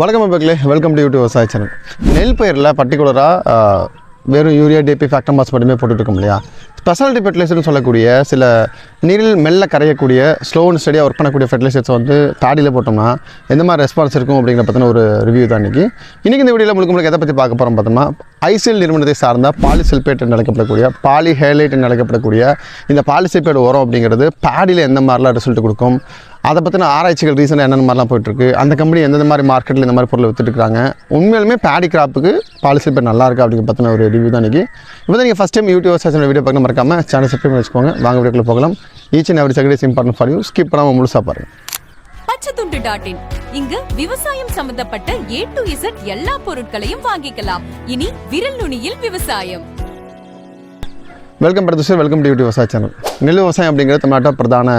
வணக்கம் மக்களே, welcome to YouTube விவசாய சேனல். நெல் பயிரில் பர்டிகுலராக வெறும் யூரியா டிஏபி ஃபேக்டம் பாஸ் மட்டுமே போட்டுருக்கோம் இல்லையா. ஸ்பெஷாலிட்டி ஃபெர்டிலைசர்னு சொல்லக்கூடிய சில நீரில் மெல்ல கரையக்கூடிய ஸ்லோ அண்ட் ஸ்டடியாக ஒர்க் பண்ணக்கூடிய ஃபெர்டிலைசர்ஸ் வந்து தாடியில் போட்டோம்னா எந்த மாதிரி ரெஸ்பான்ஸ் இருக்கும் அப்படிங்கிற பற்றின ஒரு ரிவ்யூ தான் இன்றைக்கி இந்த வீடியோவில் முழுக்க எதை பற்றி பார்க்க போகிறோம் பார்த்தோம்னா, ஐசிஎல் நிறுவனத்தை சார்ந்த பாலிசல்பேட் என்று அழைக்கப்படக்கூடிய பாலிஹேலைட் என்று அழைக்கப்படக்கூடிய இந்த பாலிசல்பேட் உரம் அப்படிங்கிறது பேடியில் எந்த மாதிரிலாம் ரிசல்ட் கொடுக்கும், அதை பற்றின ஆராய்ச்சிகள் ரீசனாக என்னென்ன மாதிரிலாம் போயிட்டுருக்கு, அந்த கம்பெனி எந்தெந்த மாதிரி மார்க்கெட்டில் இந்த மாதிரி பொருளை விற்றுட்டுருக்காங்க, உண்மையிலுமே பேடி கிராப்புக்கு பாலிசல்பேட் நல்லா இருக்கா அப்படிங்கிற பற்றின ஒரு ரிவ்யூ தான் இன்றைக்கி. இப்போ தான் நீங்கள் first time YouTube channel video பார்க்க மறக்காமல் சேனல் சப்ஸ்கிரைப் பண்ணி வச்சுக்கோங்க. வாங்க வீடியோக்குள்ள போகலாம். Each and every second is important for you. Skip பண்ணாமல் முழுசாக பாருங்கள். பச்சைத்துண்டு.in இங்கு விவசாயம் சம்பந்தப்பட்ட A to Z எல்லா பொருட்களையும் வாங்கிக்கலாம். இனி விரல் நுனியில் விவசாயம். Welcome brothers, welcome to YouTube விவசாய சேனல். நெல் விவசாயம் அப்படிங்கிறது தமிழ்நாட்டில் பிரதான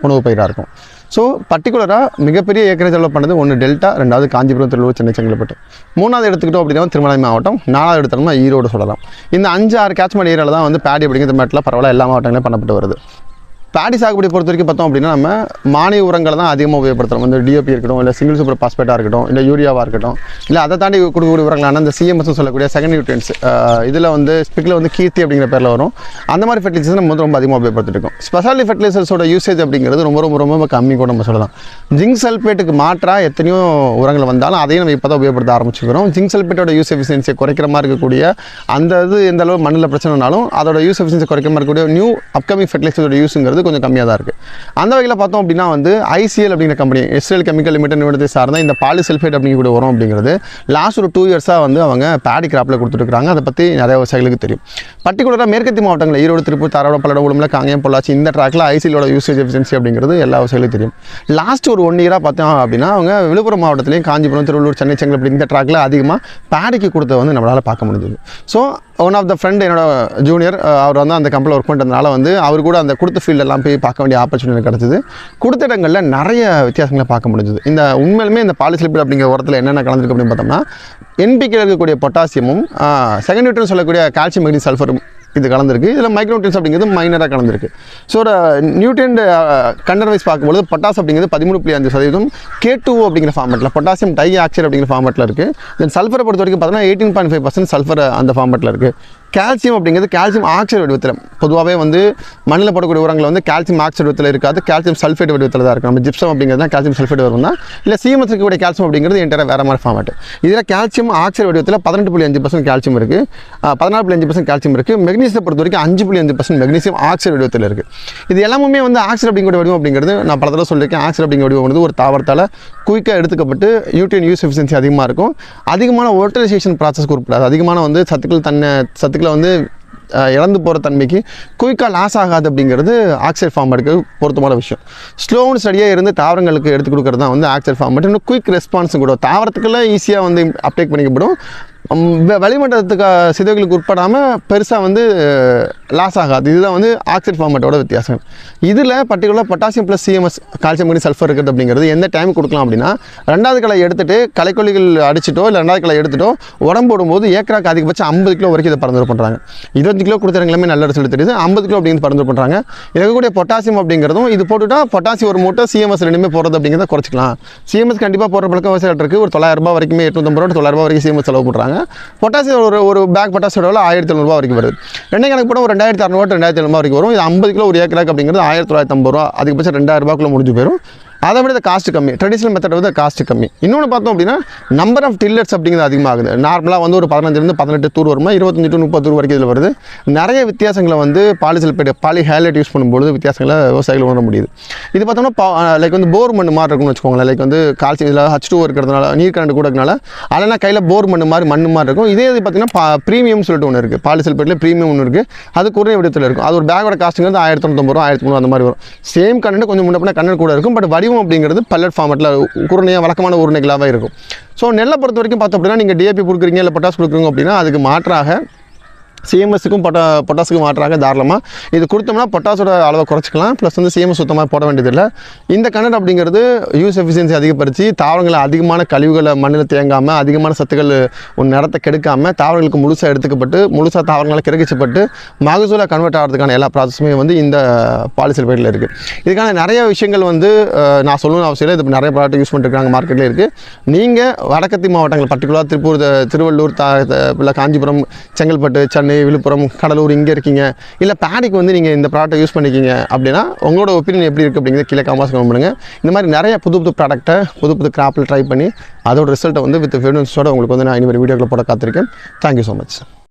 உணவு பயிராக இருக்கும். ஸோ பர்டிகுலராக மிகப்பெரிய ஏக்கரேஜ் டெவலப் பண்ணது ஒன்று டெல்டா, ரெண்டாவது காஞ்சிபுரம், திருவள்ளூர், சென்னை, செங்கல்பட்டு. மூணாவது எடுத்துக்கிட்டோம் அப்படின்னா திருமலை மாவட்டம், நாலாவது எடுத்தோம்னா ஈரோடு சொல்லலாம். இந்த 5-6 கேட்ச்மெண்ட் ஏரியாவில் தான் வந்து பேடி அப்படிங்கிற தமிழ்நாட்டில் பரவாயில்ல எல்லா மாவட்டங்களையும் பண்ணப்பட்டு வருது. பேடி சாகுபடி பொறுத்த வரைக்கும் பார்த்தோம் அப்படின்னா நம்ம மானிய உரங்களை தான் அதிகமாக உபயோகப்படுத்துகிறோம். இந்த டிஓபி இருக்கட்டும், இல்லை சிங்கிள் சூப்பர் பாஸ்பேட்டாக இருக்கட்டும், இல்லை யூரியாவாக இருக்கட்டும், இல்லை அதை தாண்டி கொடுக்கக்கூடிய உரங்களான இந்த சிஎம்எஸ் சொல்லக்கூடிய செகண்ட் நியூட்ரியன்ஸ், இதில் வந்து ஸ்பிக்கில் வந்து கீர்த்தி அப்படிங்கிற பேரில் வரும். அந்த மாதிரி ஃபெர்டிலைசர்ஸ் நம்ம ரொம்ப அதிகமாக உபயோகப்படுத்திட்டு இருக்கோம். ஸ்பெஷாலிட்டி ஃபெர்டிலைசர்ஸோட யூசேஜ் அப்படிங்கிறது ரொம்ப கம்மி கூட நம்ம சொல்லலாம். ஜிங்க் சல்பேட்டுக்கு மாற்றாக எத்தனையோ உரங்கள் வந்தாலும் அதையும் நம்ம இப்போ தான் உபயோகப்படுத்த ஆரம்பிச்சுக்கிறோம். ஜிங்க் சல்பேட்டோட யூஸ் எஃபிஷியன்சியை குறைக்கிற மாதிரி இருக்கக்கூடிய அந்த இது எந்த அளவு மண்ணில் பிரச்சனைனாலும் அதோட யூஸ் எஃபிஷியன்சி குறைக்கிற மாதிரி இருக்கக்கூடிய நியூ அப்கமிங் ஃபெர்டிலைசரோட யூஸுங்கிறது கொஞ்சம் கம்மியாக தான் இருக்குது. அந்த வகையில் பார்த்தோம் அப்படின்னா வந்து ஐசிஎல் அப்படிங்கிற கம்பெனி, இஸ்ரேல் கெமிக்கல் லிமிடெட் நிறுவனத்தை சார்ந்த இந்த பாலிசல்ஃபேட் அப்படிங்கிற உரம் அப்படிங்கிறது லாஸ்ட் ஒரு 2 இயர்ஸாக வந்து அவங்க பேடி கிராப்பில் கொடுத்துருக்காங்க. அதை பற்றி நிறைய விவசாயிகளுக்கு தெரியும். பர்டிகுலராக மேற்கத்திய மாவட்டங்கள் ஈரோடு, திருப்பூர், தாராபுரம், பல்லடம், உடுமலை, காங்கேயம், பொள்ளாச்சி இந்த ட்ராக்கில் ஐசிஎலோட யூசேஜ் எஃபிஷியன்சி அப்படிங்கிறது எல்லா விவசாயிகளுக்கும் தெரியும். லாஸ்ட் ஒரு 1 இயராக பார்த்தோம் அப்படின்னா அவங்க விழுப்புரம் மாவட்டத்திலையும் காஞ்சிபுரம், திருவள்ளூர், சென்னை, செங்கல்பட்டு இந்த ட்ராக்கில் அதிகமாக பேடிக்கு கொடுத்த வந்து நம்மளால் பார்க்க முடிஞ்சது. So one of the friend, என்னோட ஜூனியர், அவர் வந்து அந்த கம்பெனியில் ஒர்க் பண்ணுறதுனால வந்து அவர் கூட அந்த கொடுத்த ஃபீல்டெல்லாம் போய் பார்க்க வேண்டிய ஆப்பர்ச்சுனிட்டி கிடச்சிது. கொடுத்த இடங்களில் நிறைய வித்தியாசங்களை பார்க்க முடிஞ்சது. இந்த உண்மையிலுமே இந்த பாலிசல்பேட் அப்படிங்கிற உரத்தில் என்னென்ன கலந்துருக்கு அப்படின்னு பார்த்தோம்னா, என்பிகே இருக்கக்கூடிய பொட்டாசியமும், செகண்ட் நியூட்ரியன் சொல்லக்கூடிய கால்சியம், மெக்னீசியம், சல்ஃபரும் இது கலந்துருக்கு. இதில் மைக்ரோநியூட்ரியன்ஸ் அப்படிங்கிறது மைனராக கலந்துருக்கு. ஸோ நியூட்ரியன்ட் கண்டென்ட் வைஸ் பார்க்கும்போது பொட்டாஸ் அப்படிங்கிறது 13.5%, K2O அப்படிங்கிற ஃபார்மெட்டில், பொட்டாசியம் டை ஆக்சைடு அப்படிங்கிற ஃபார்மெட்டில் இருக்குது. தென் சல்ஃபரை பொறுத்த வரைக்கும் பார்த்தோன்னா 18.5% சல்ஃபர் அந்த ஃபார்மெட்டில் இருக்குது. கால்சியம் அப்படிங்கிறது கால்சியம் ஆக்சைடு வடிவத்தில், பொதுவாகவே வந்து மண்ணில் போடக்கூடிய உரங்களை வந்து கால்சியம் ஆக்சைடு வடிவத்தில் இருக்காது, கால்சியம் சல்ஃபேட் வடிவத்தில் தான் இருக்கும். நம்ம ஜிப்சம் அப்படிங்கிறது கால்சியம் சல்ஃபேட் வரும்னா, இல்லை சிஎம்எஸ் இருக்கக்கூடிய கால்சியம் அப்படிங்கிறது என்டையராக வேறு மாதிரி ஃபார்மேட். இதில் கால்சியம் ஆக்சைடு வடிவத்தில் 18.5% கால்சியம் இருக்குது, 14.5% கால்சியம் இருக்குது. மெக்னீசியம் பொறுத்த வரைக்கும் 5.5% மெக்னீசியம் ஆக்சைடு வடிவத்தில் இருக்குது. இது எல்லாமே வந்து ஆக்சைடு அப்படிங்கிற வடிவம் அப்படிங்கிறது நான் பல தடவை சொல்லியிருக்கேன். ஆக்சைடு அப்படிங்கிற வடிவம் வந்து ஒரு தாவரத்தால் குயிக்காக எடுத்துக்கப்பட்டு நியூட்ரியன் யூஸ் எஃபிஷியன்சி அதிகமாக இருக்கும், அதிகமான ஓட்டலைசேஷன் ப்ராசஸ் குறிப்பிடாது, அதிகமான வந்து சத்துக்களை வந்து இழந்து போகிற தன்மைக்கு குயிக்காக லாஸ் ஆகாது அப்படிங்கிறது ஆக்சைடு ஃபார்மேட்டுக்கு பொருத்தமான விஷயம். ஸ்லோ அண்ட் ஸ்டடியாக இருந்து தாவரங்களுக்கு எடுத்து கொடுக்குறது தான் வந்து ஆக்சைடு ஃபார்மேட். இன்னும் குயிக் ரெஸ்பான்ஸும் கூட தாவரத்துக்குள்ளே ஈஸியாக வந்து அப்டேக் பண்ணிக்கப்படும், வளிமண்டலத்துக்கு சிதைவுகளுக்கு உட்படாமல் பெருசாக வந்து லாஸ் ஆகாது. இதுதான் வந்து ஆக்சைடு ஃபார்மேட்டோட வித்தியாசம். இதில் particular potassium plus CMS calcium, magnesium, sulphur இருக்குது அப்படிங்கிறது எந்த டைம் கொடுக்கலாம் அப்படின்னா, 2வது களை எடுத்துகிட்டு களைக்கொல்லிகள் அடிச்சிட்டோ இல்லை 2வது களை எடுத்துட்டோ உடம்பு போடும்போது ஏக்கராக்கு அதிகபட்சம் 50 கிலோ வரைக்கும் இதை பரிந்துரை பண்ணுறாங்க. 25 கிலோ கொடுத்துறவங்களுமே நல்ல ரிசல்ட் தெரியுது. 50 கிலோ அப்படிங்கிறது பரிந்துரை பண்ணுறாங்க. இருக்கக்கூடிய பொட்டாசியம் அப்படிங்கிறதும் இது போட்டுவிட்டா பொட்டாசியம் ஒரு மூட்டை, சிஎம்எஸ் ரெண்டுமே போடுறது அப்படிங்கிறத குறைச்சிக்கலாம். சிஎம்எஸ் கண்டிப்பாக போடுற பழக்கம் விவசாயிகள் இருக்குது. ஒரு 900 ரூபாய் வரைக்குமே, 850 ரூபா 900 ரூபாய் வரைக்கும் சிஎம்எஸ் செலவு பண்ணுறாங்க. பொட்டாசியம் ஒரு பேக் பொட்டாசியோட 1700 ரூபா வரைக்கும் வருது. ரெண்டே கணக்கு போட ஒரு 2600 2700 வரைக்கும் வரும். இது 50 கிலோ ஒரு ஏக்கராக்கு அப்படிங்கிறது 1950 ரூபா, அதிகபட்சம் 2000 ரூபாய்க்குள்ள முடிஞ்சு போயிடும். அதை விட காஸ்ட் கம்மி, ட்ரெடிஷனல் மெத்தட் வந்து காஸ்ட் கம்மி. இன்னொன்று பார்த்தோம் அப்படின்னா நம்பர் ஆஃப் டில்லர்ஸ் அப்படிங்கிறது அதிகமாகுது. நார்மலாக வந்து ஒரு 15 18 தூர் வருமா, 25 to 30 தூர் வரைக்கும் இதில் வருது. நிறைய வித்தியாசங்களை வந்து பாலிசல்பேட் பாலிஹேலைட் யூஸ் பண்ணும்போது வித்தியாசங்களை விவசாயிகள் உணர முடியுது. இது பார்த்தோம்னா லைக் வந்து போர் மண் மாதிரி இருக்கும்னு வச்சுக்கோங்களேன். லைக் வந்து கால்சியம் இதில் H2O இருக்கிறதுனால, நீர் கரண்ட் கூட இருக்கனால அதெல்லாம் கையில் போர் மண் மாதிரி இருக்கும். இதே இது பார்த்தீங்கன்னா ப்ரீமியம் சொல்லிட்டு ஒன்று இருக்குது, பாலிசல்பேட்டில் ப்ரீமியம் ஒன்று இருக்குது, அது குறைய விடத்தில் இருக்கும். அது ஒரு பேக்கோட காஸ்ட்டுங்கிறது 1950 ரூபா 1300 அந்த மாதிரி வரும். சேம் கரண்ட் கொஞ்சம் முன்னே கண்ணன் கூட இருக்கும், பட் வடிவம் அப்படிங்கிறது பல்லட் ஃபார்மேட்டில் குருணையாக வழக்கமான உருணைகளாகவே இருக்கும். ஸோ நெல்லை பொறுத்த வரைக்கும் பார்த்தோம் அப்படின்னா, நீங்கள் டிஏபி கொடுக்குறீங்க இல்லை பொட்டாஸ் கொடுக்குறீங்க அப்படின்னா அதுக்கு மாற்றாக சிஎம்எஸ்க்கும் பொட்டாஸுக்கும் மாட்டுறாங்க தாராளமாக இது கொடுத்தோம்னா பொட்டாஸோட அளவை குறைச்சிக்கலாம் ப்ளஸ் வந்து சிஎம்எஸ் சுத்தமாக போட வேண்டியதில்லை இந்த கண்டென்ட் அப்படிங்கிறது யூஸ் எஃபிஷியன்சி அதிகப்படுத்தி தாவரங்களை அதிகமான கழிவுகளை மண்ணில் தேங்காமல் அதிகமான சத்துக்கள் ஒரு நிறத்தை கெடுக்காமல் தாவரங்களுக்கு முழுசாக எடுத்துக்கப்பட்டு முழுசாக தாவரங்களை கிரகிச்சப்பட்டு மகசூலாக கன்வெர்ட் ஆகிறதுக்கான எல்லா ப்ராசஸுமே வந்து இந்த பாலிசல்ஃபேட்டில் இருக்குது இதுக்கான நிறைய விஷயங்கள் வந்து நான் சொல்லணும்னு அவசியம் இல்லை இது நிறைய ப்ராடக்ட் யூஸ் பண்ணிருக்காங்க மார்க்கெட்டில் இருக்குது நீங்கள் வடக்கத்தி மாவட்டங்கள் பர்டிகுலராக திருவள்ளூர் இல்லை காஞ்சிபுரம் செங்கல்பட்டு சென்னை விழுப்புரம் கடலூர் இங்கே இருக்கீங்க இல்லை பேடிக்கு வந்து நீங்கள் இந்த ப்ராடக்ட்டை யூஸ் பண்ணிக்கிங்க அப்படின்னா உங்களோட ஒப்பீனியன் எப்படி இருக்குது அப்படிங்கிறது கீழே காமாஸ் கமெண்ட் பண்ணுங்கள் இந்த மாதிரி நிறைய புது ப்ராடக்ட்டை புது கிராப்பில் ட்ரை பண்ணி அதோட ரிசல்ட்டை வந்து வித் எவிடன்ஸோட உங்களுக்கு வந்து நான் இனிமேல் வீடியோக்களை போட காத்திருக்கேன் தேங்க்யூ ஸோ மச்